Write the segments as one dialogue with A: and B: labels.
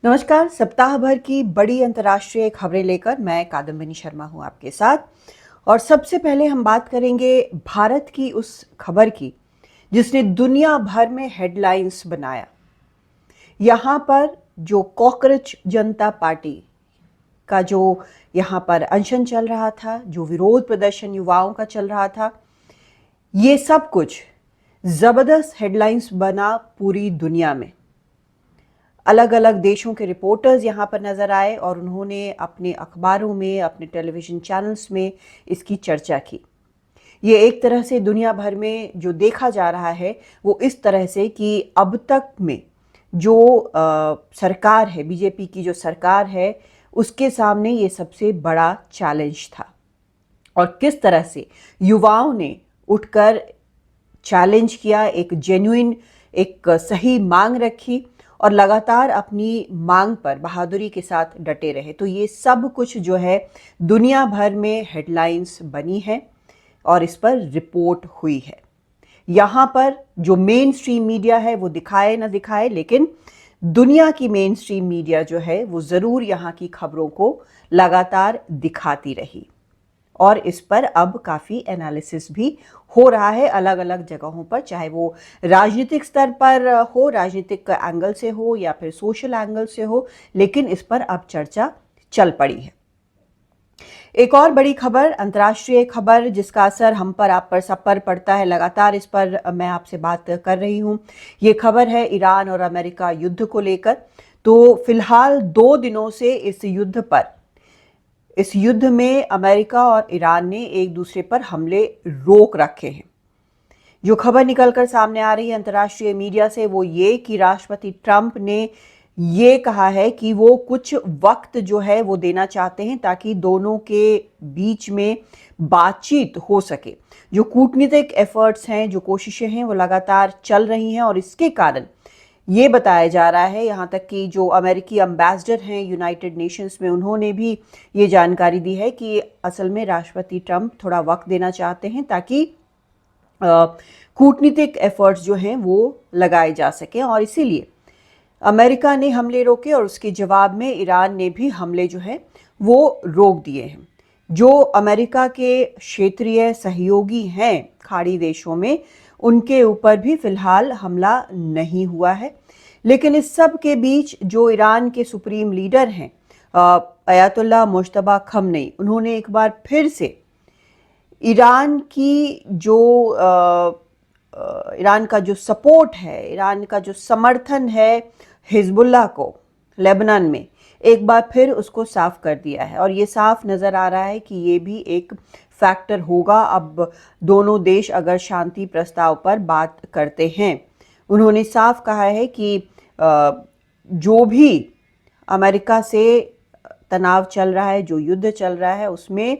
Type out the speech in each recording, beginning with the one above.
A: नमस्कार। सप्ताह भर की बड़ी अंतर्राष्ट्रीय खबरें लेकर मैं कादम्बिनी शर्मा हूं आपके साथ। और सबसे पहले हम बात करेंगे भारत की उस खबर की जिसने दुनिया भर में हेडलाइंस बनाया। यहां पर जो कॉकरोच जनता पार्टी का जो यहां पर अनशन चल रहा था, जो विरोध प्रदर्शन युवाओं का चल रहा था, ये सब कुछ जबरदस्त हेडलाइंस बना पूरी दुनिया में। अलग अलग देशों के रिपोर्टर्स यहाँ पर नज़र आए और उन्होंने अपने अखबारों में, अपने टेलीविज़न चैनल्स में इसकी चर्चा की। ये एक तरह से दुनिया भर में जो देखा जा रहा है वो इस तरह से कि अब तक में जो सरकार है, बीजेपी की जो सरकार है, उसके सामने ये सबसे बड़ा चैलेंज था। और किस तरह से युवाओं ने उठकर चैलेंज किया, एक जेन्युइन, एक सही मांग रखी और लगातार अपनी मांग पर बहादुरी के साथ डटे रहे। तो ये सब कुछ जो है दुनिया भर में हेडलाइंस बनी है और इस पर रिपोर्ट हुई है। यहाँ पर जो मेन स्ट्रीम मीडिया है वो दिखाए ना दिखाए, लेकिन दुनिया की मेन स्ट्रीम मीडिया जो है वो ज़रूर यहाँ की खबरों को लगातार दिखाती रही। और इस पर अब काफ़ी एनालिसिस भी हो रहा है अलग अलग जगहों पर, चाहे वो राजनीतिक स्तर पर हो, राजनीतिक एंगल से हो या फिर सोशल एंगल से हो, लेकिन इस पर अब चर्चा चल पड़ी है। एक और बड़ी खबर, अंतर्राष्ट्रीय खबर जिसका असर हम पर, आप पर, सब पर पड़ता है, लगातार इस पर मैं आपसे बात कर रही हूँ। ये खबर है ईरान और अमेरिका युद्ध को लेकर। तो फिलहाल 2 दिनों से इस युद्ध में अमेरिका और ईरान ने एक दूसरे पर हमले रोक रखे हैं। जो खबर निकलकर सामने आ रही है अंतर्राष्ट्रीय मीडिया से वो ये कि राष्ट्रपति ट्रंप ने ये कहा है कि वो कुछ वक्त जो है वो देना चाहते हैं ताकि दोनों के बीच में बातचीत हो सके। जो कूटनीतिक एफर्ट्स हैं, जो कोशिशें हैं, वो लगातार चल रही हैं और इसके कारण ये बताया जा रहा है, यहाँ तक कि जो अमेरिकी एम्बेसडर हैं यूनाइटेड नेशंस में, उन्होंने भी ये जानकारी दी है कि असल में राष्ट्रपति ट्रंप थोड़ा वक्त देना चाहते हैं ताकि कूटनीतिक एफर्ट्स जो हैं वो लगाए जा सकें। और इसीलिए अमेरिका ने हमले रोके और उसके जवाब में ईरान ने भी हमले जो है वो रोक दिए हैं। जो अमेरिका के क्षेत्रीय सहयोगी हैं खाड़ी देशों में, उनके ऊपर भी फिलहाल हमला नहीं हुआ है। लेकिन इस सब के बीच जो ईरान के सुप्रीम लीडर हैं अयातुल्लाह मुज्तबा खमनेई, उन्होंने एक बार फिर से ईरान की जो ईरान का जो सपोर्ट है, ईरान का जो समर्थन है हिजबुल्लाह को लेबनान में, एक बार फिर उसको साफ कर दिया है। और ये साफ नज़र आ रहा है कि ये भी एक फैक्टर होगा अब दोनों देश अगर शांति प्रस्ताव पर बात करते हैं। उन्होंने साफ कहा है कि जो भी अमेरिका से तनाव चल रहा है, जो युद्ध चल रहा है, उसमें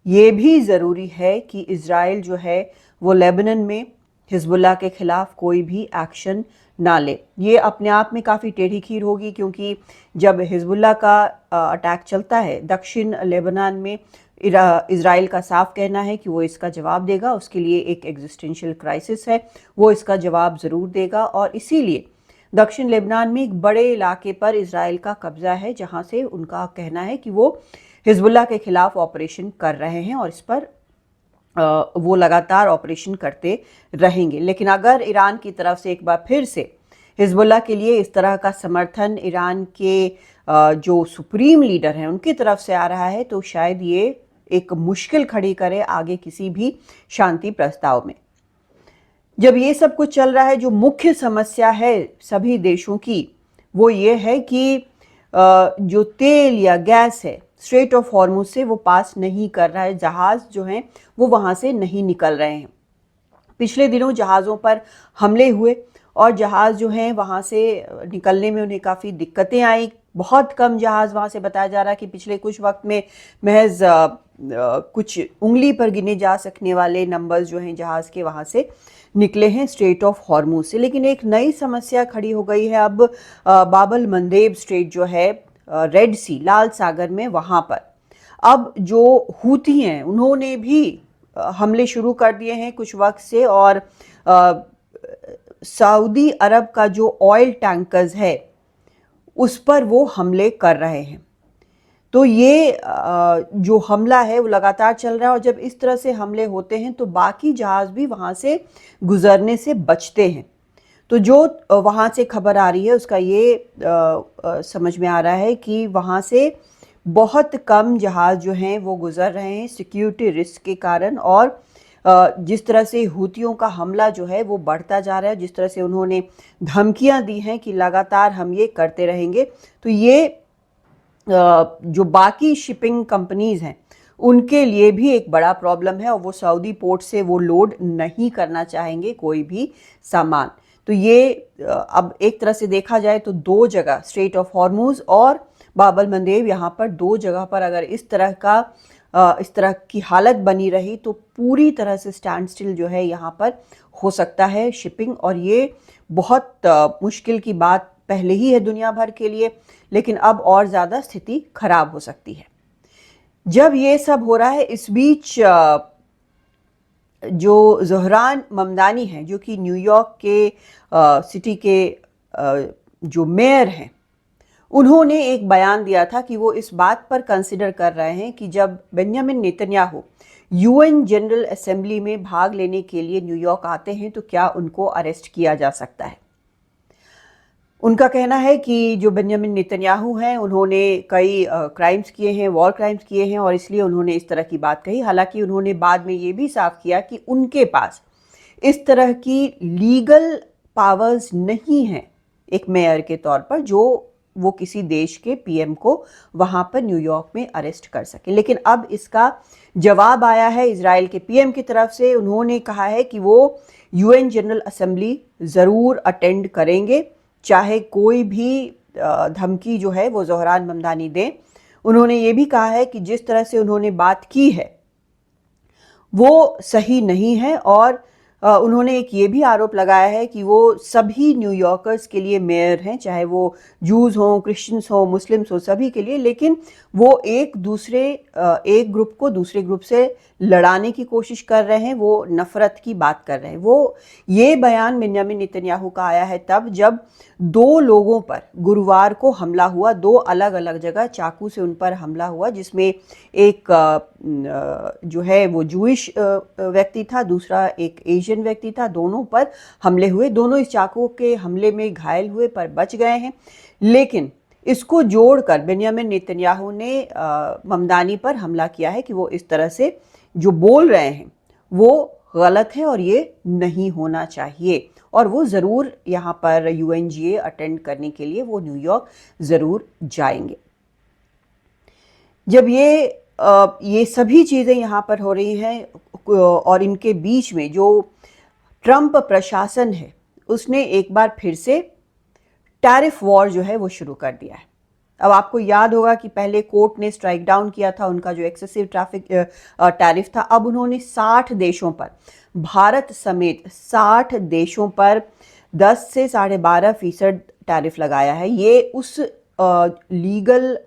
A: ये भी ज़रूरी है कि इज़राइल जो है वो लेबनान में हिजबुल्लाह के खिलाफ कोई भी एक्शन ना ले। ये अपने आप में काफ़ी टेढ़ी खीर होगी, क्योंकि जब हिजबुल्लाह का अटैक चलता है दक्षिण लेबनान में, इज़राइल का साफ कहना है कि वो इसका जवाब देगा। उसके लिए एक एग्जिस्टेंशियल क्राइसिस है, वो इसका जवाब ज़रूर देगा। और इसीलिए दक्षिण लेबनान में एक बड़े इलाके पर इज़राइल का कब्जा है, जहाँ से उनका कहना है कि वो हिजबुल्लाह के खिलाफ ऑपरेशन कर रहे हैं और इस पर वो लगातार ऑपरेशन करते रहेंगे। लेकिन अगर ईरान की तरफ से एक बार फिर से हिजबुल्लाह के लिए इस तरह का समर्थन ईरान के जो सुप्रीम लीडर हैं उनकी तरफ से आ रहा है, तो शायद ये एक मुश्किल खड़ी करे आगे किसी भी शांति प्रस्ताव में। जब ये सब कुछ चल रहा है, जो मुख्य समस्या है सभी देशों की वो ये है कि जो तेल या गैस है स्ट्रेट ऑफ हॉर्मुज से वो पास नहीं कर रहा है, जहाज़ जो हैं वो वहाँ से नहीं निकल रहे हैं। पिछले दिनों जहाज़ों पर हमले हुए और जहाज़ जो हैं वहाँ से निकलने में उन्हें काफ़ी दिक्कतें आई। बहुत कम जहाज़ वहाँ से, बताया जा रहा है कि पिछले कुछ वक्त में महज कुछ उंगली पर गिने जा सकने वाले नंबर्स जो हैं जहाज़ के वहाँ से निकले हैं स्ट्रेट ऑफ हॉर्मुज से। लेकिन एक नई समस्या खड़ी हो गई है अब बाबल मंदेब स्ट्रेट जो है रेड सी, लाल सागर में, वहाँ पर अब जो हूती हैं उन्होंने भी हमले शुरू कर दिए हैं कुछ वक्त से। और सऊदी अरब का जो ऑयल टैंकर्स है उस पर वो हमले कर रहे हैं। तो ये जो हमला है वो लगातार चल रहा है और जब इस तरह से हमले होते हैं तो बाकी जहाज़ भी वहाँ से गुजरने से बचते हैं। तो जो वहाँ से खबर आ रही है उसका ये समझ में आ रहा है कि वहाँ से बहुत कम जहाज़ जो हैं वो गुजर रहे हैं सिक्योरिटी रिस्क के कारण। और जिस तरह से हूतियों का हमला जो है वो बढ़ता जा रहा है, जिस तरह से उन्होंने धमकियां दी हैं कि लगातार हम ये करते रहेंगे, तो ये जो बाकी शिपिंग कंपनीज हैं उनके लिए भी एक बड़ा प्रॉब्लम है और वो सऊदी पोर्ट से वो लोड नहीं करना चाहेंगे कोई भी सामान। तो ये अब एक तरह से देखा जाए तो दो जगह, स्ट्रेट ऑफ हॉर्मुज और बाब अल मंदेब, यहाँ पर दो जगह पर अगर इस तरह की हालत बनी रही तो पूरी तरह से स्टैंड स्टिल जो है यहाँ पर हो सकता है शिपिंग। और ये बहुत मुश्किल की बात पहले ही है दुनिया भर के लिए, लेकिन अब और ज़्यादा स्थिति खराब हो सकती है। जब ये सब हो रहा है इस बीच जो ज़ोहरान ममदानी हैं, जो कि न्यूयॉर्क के सिटी के जो मेयर हैं, उन्होंने एक बयान दिया था कि वो इस बात पर कंसिडर कर रहे हैं कि जब Benjamin Netanyahu UN general assembly में भाग लेने के लिए न्यूयॉर्क आते हैं तो क्या उनको अरेस्ट किया जा सकता है। उनका कहना है कि जो बेंजामिन नेतन्याहू हैं उन्होंने कई क्राइम्स किए हैं, वॉर क्राइम्स किए हैं, और इसलिए उन्होंने इस तरह की बात कही। हालांकि उन्होंने बाद में ये भी साफ किया कि उनके पास इस तरह की लीगल पावर्स नहीं हैं एक मेयर के तौर पर जो वो किसी देश के पीएम को वहां पर न्यूयॉर्क में अरेस्ट कर सके। लेकिन अब इसका जवाब आया है इजराइल के पीएम की तरफ से। उन्होंने कहा है कि वो यूएन जनरल असेंबली ज़रूर अटेंड करेंगे, चाहे कोई भी धमकी जो है वो ज़ोहरान ममदानी दें। उन्होंने ये भी कहा है कि जिस तरह से उन्होंने बात की है वो सही नहीं है, और उन्होंने एक ये भी आरोप लगाया है कि वो सभी न्यूयॉर्कर्स के लिए मेयर हैं, चाहे वो जूस हों, क्रिश्चियंस हों, मुस्लिम्स हों, सभी के लिए। लेकिन वो एक ग्रुप को दूसरे ग्रुप से लड़ाने की कोशिश कर रहे हैं, वो नफरत की बात कर रहे हैं। वो ये बयान बेंजामिन नेतन्याहू का आया है तब जब दो लोगों पर गुरुवार को हमला हुआ, दो अलग अलग जगह चाकू से उन पर हमला हुआ, जिसमें एक जो है वो जूइश व्यक्ति था, दूसरा एक एशियन व्यक्ति था। दोनों पर हमले हुए, दोनों इस चाकू के हमले में घायल हुए पर बच गए हैं। लेकिन इसको जोड़कर बेंजामिन नेतन्याहू ने ममदानी पर हमला किया है कि वो इस तरह से जो बोल रहे हैं वो गलत है और ये नहीं होना चाहिए, और वो ज़रूर यहाँ पर यूएनजीए अटेंड करने के लिए वो न्यूयॉर्क ज़रूर जाएंगे। जब ये सभी चीज़ें यहाँ पर हो रही हैं और इनके बीच में जो ट्रंप प्रशासन है उसने एक बार फिर से टैरिफ वॉर जो है वो शुरू कर दिया है। अब आपको याद होगा कि पहले कोर्ट ने स्ट्राइक डाउन किया था उनका जो एक्सेसिव टैरिफ था। अब उन्होंने 60 देशों पर, भारत समेत 60 देशों पर 10 से 12.5% टैरिफ लगाया है। ये उस लीगल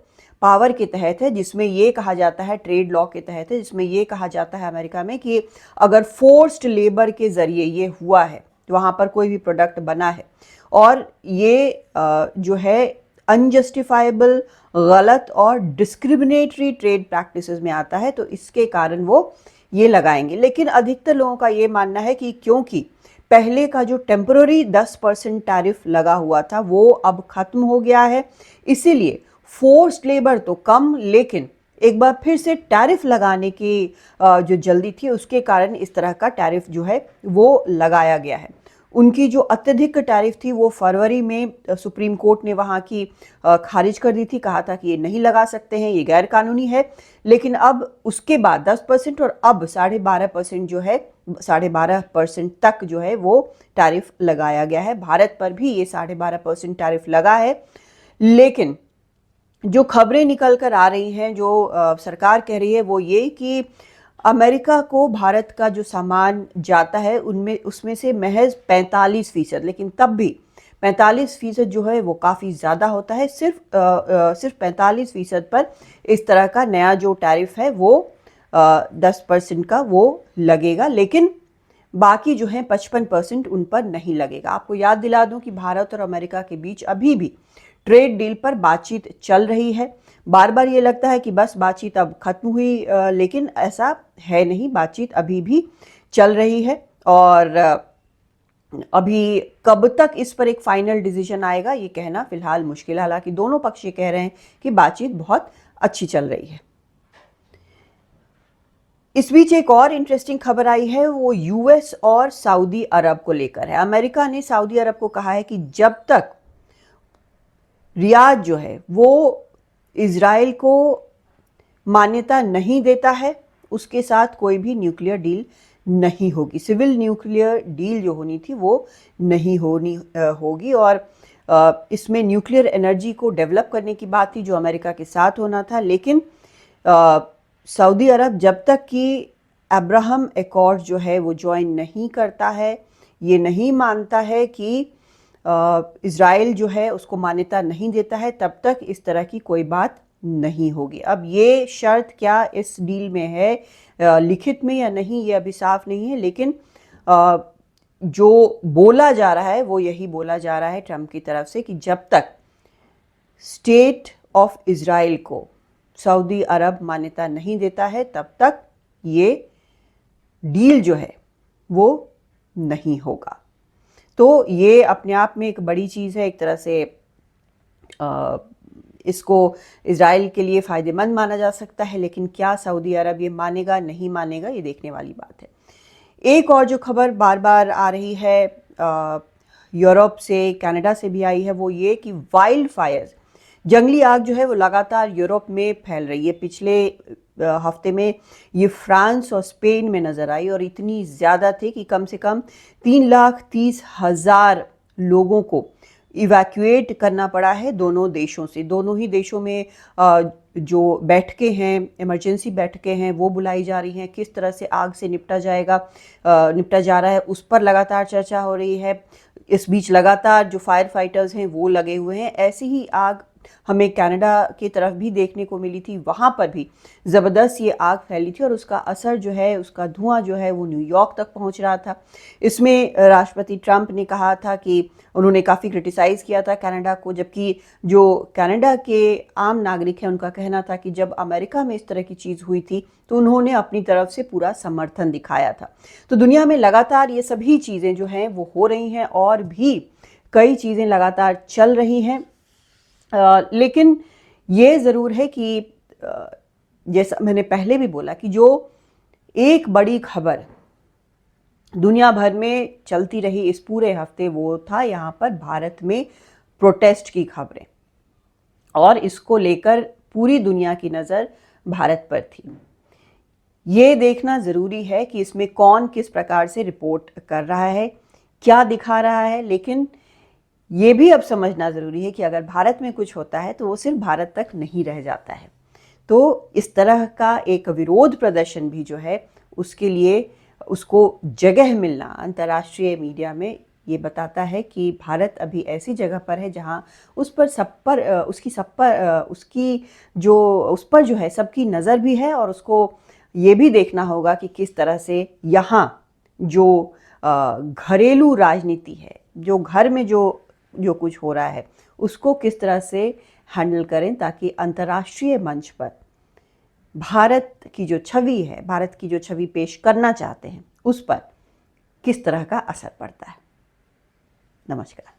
A: पावर के तहत है जिसमें ये कहा जाता है, ट्रेड लॉ के तहत है, जिसमें ये कहा जाता है अमेरिका में कि अगर फोर्स्ड लेबर के ज़रिए ये हुआ है, वहाँ पर कोई भी प्रोडक्ट बना है और ये जो है अनजस्टिफाइबल, गलत और डिस्क्रिमिनेटरी ट्रेड प्रैक्टिसेस में आता है, तो इसके कारण वो ये लगाएंगे। लेकिन अधिकतर लोगों का ये मानना है कि क्योंकि पहले का जो टेम्पररी 10% टैरिफ लगा हुआ था वो अब खत्म हो गया है, इसीलिए फोर्स्ड लेबर तो कम, लेकिन एक बार फिर से टैरिफ लगाने की जो जल्दी थी उसके कारण इस तरह का टैरिफ जो है वो लगाया गया है। उनकी जो अत्यधिक टैरिफ थी वो फरवरी में सुप्रीम कोर्ट ने वहाँ की खारिज कर दी थी, कहा था कि ये नहीं लगा सकते हैं, ये गैर कानूनी है। लेकिन अब उसके बाद 10% और अब 12.5% जो है, 12.5% तक जो है वो टैरिफ लगाया गया है। भारत पर भी ये 12.5% टैरिफ लगा है। लेकिन जो खबरें निकल कर आ रही हैं, जो सरकार कह रही है वो ये कि अमेरिका को भारत का जो सामान जाता है उसमें से महज 45%, लेकिन तब भी 45% जो है वो काफ़ी ज़्यादा होता है। सिर्फ 45% पर इस तरह का नया जो टैरिफ है वो 10% का वो लगेगा, लेकिन बाकी जो है 55% उन पर नहीं लगेगा। आपको याद दिला दूं कि भारत और अमेरिका के बीच अभी भी ट्रेड डील पर बातचीत चल रही है। बार बार ये लगता है कि बस बातचीत अब खत्म हुई, लेकिन ऐसा है नहीं, बातचीत अभी भी चल रही है। और अभी कब तक इस पर एक फाइनल डिसीजन आएगा ये कहना फिलहाल मुश्किल है। हालांकि दोनों पक्ष ये कह रहे हैं कि बातचीत बहुत अच्छी चल रही है। इस बीच एक और इंटरेस्टिंग खबर आई है, वो यूएस और सऊदी अरब को लेकर है। अमेरिका ने सऊदी अरब को कहा है कि जब तक रियाद जो है वो इजराइल को मान्यता नहीं देता है उसके साथ कोई भी न्यूक्लियर डील नहीं होगी। सिविल न्यूक्लियर डील जो होनी थी वो नहीं होगी। और इसमें न्यूक्लियर एनर्जी को डेवलप करने की बात थी जो अमेरिका के साथ होना था। लेकिन सऊदी अरब जब तक कि अब्राहम एकॉर्ड जो है वो ज्वाइन नहीं करता है, ये नहीं मानता है कि इजराइल जो है उसको मान्यता नहीं देता है, तब तक इस तरह की कोई बात नहीं होगी। अब ये शर्त क्या इस डील में है लिखित में या नहीं, ये अभी साफ नहीं है। लेकिन जो बोला जा रहा है वो यही बोला जा रहा है ट्रंप की तरफ से कि जब तक स्टेट ऑफ इजराइल को सऊदी अरब मान्यता नहीं देता है तब तक ये डील जो है वो नहीं होगा। तो ये अपने आप में एक बड़ी चीज़ है। एक तरह से इसको इजराइल के लिए फ़ायदेमंद माना जा सकता है, लेकिन क्या सऊदी अरब ये मानेगा नहीं मानेगा ये देखने वाली बात है। एक और जो खबर बार बार आ रही है यूरोप से, कनाडा से भी आई है, वो ये कि वाइल्ड फायर्स, जंगली आग जो है वो लगातार यूरोप में फैल रही है। पिछले हफ्ते में ये फ्रांस और स्पेन में नज़र आई और इतनी ज़्यादा थी कि कम से कम 3,30,000 लोगों को इवैक्यूएट करना पड़ा है दोनों देशों से। दोनों ही देशों में जो बैठकें हैं, इमरजेंसी बैठकें हैं, वो बुलाई जा रही हैं। किस तरह से आग से निपटा जा रहा है उस पर लगातार चर्चा हो रही है। इस बीच लगातार जो फायर फाइटर्स हैं वो लगे हुए हैं। ऐसी ही आग हमें कनाडा की तरफ भी देखने को मिली थी, वहाँ पर भी ज़बरदस्त ये आग फैली थी और उसका असर जो है, उसका धुआं जो है वो न्यूयॉर्क तक पहुँच रहा था। इसमें राष्ट्रपति ट्रंप ने कहा था कि उन्होंने काफ़ी क्रिटिसाइज़ किया था कनाडा को, जबकि जो कनाडा के आम नागरिक हैं उनका कहना था कि जब अमेरिका में इस तरह की चीज़ हुई थी तो उन्होंने अपनी तरफ से पूरा समर्थन दिखाया था। तो दुनिया में लगातार ये सभी चीज़ें जो हैं वो हो रही हैं और भी कई चीज़ें लगातार चल रही हैं। लेकिन ये ज़रूर है कि जैसा मैंने पहले भी बोला कि जो एक बड़ी खबर दुनिया भर में चलती रही इस पूरे हफ्ते वो था यहाँ पर भारत में प्रोटेस्ट की खबरें, और इसको लेकर पूरी दुनिया की नज़र भारत पर थी। ये देखना ज़रूरी है कि इसमें कौन किस प्रकार से रिपोर्ट कर रहा है, क्या दिखा रहा है। लेकिन ये भी अब समझना ज़रूरी है कि अगर भारत में कुछ होता है तो वो सिर्फ भारत तक नहीं रह जाता है। तो इस तरह का एक विरोध प्रदर्शन भी जो है उसके लिए उसको जगह मिलना अंतर्राष्ट्रीय मीडिया में ये बताता है कि भारत अभी ऐसी जगह पर है जहां उस पर जो है सबकी नज़र भी है, और उसको ये भी देखना होगा कि किस तरह से यहाँ जो घरेलू राजनीति है, जो घर में जो कुछ हो रहा है उसको किस तरह से हैंडल करें, ताकि अंतर्राष्ट्रीय मंच पर भारत की जो छवि है, भारत की जो छवि पेश करना चाहते हैं उस पर किस तरह का असर पड़ता है। नमस्कार।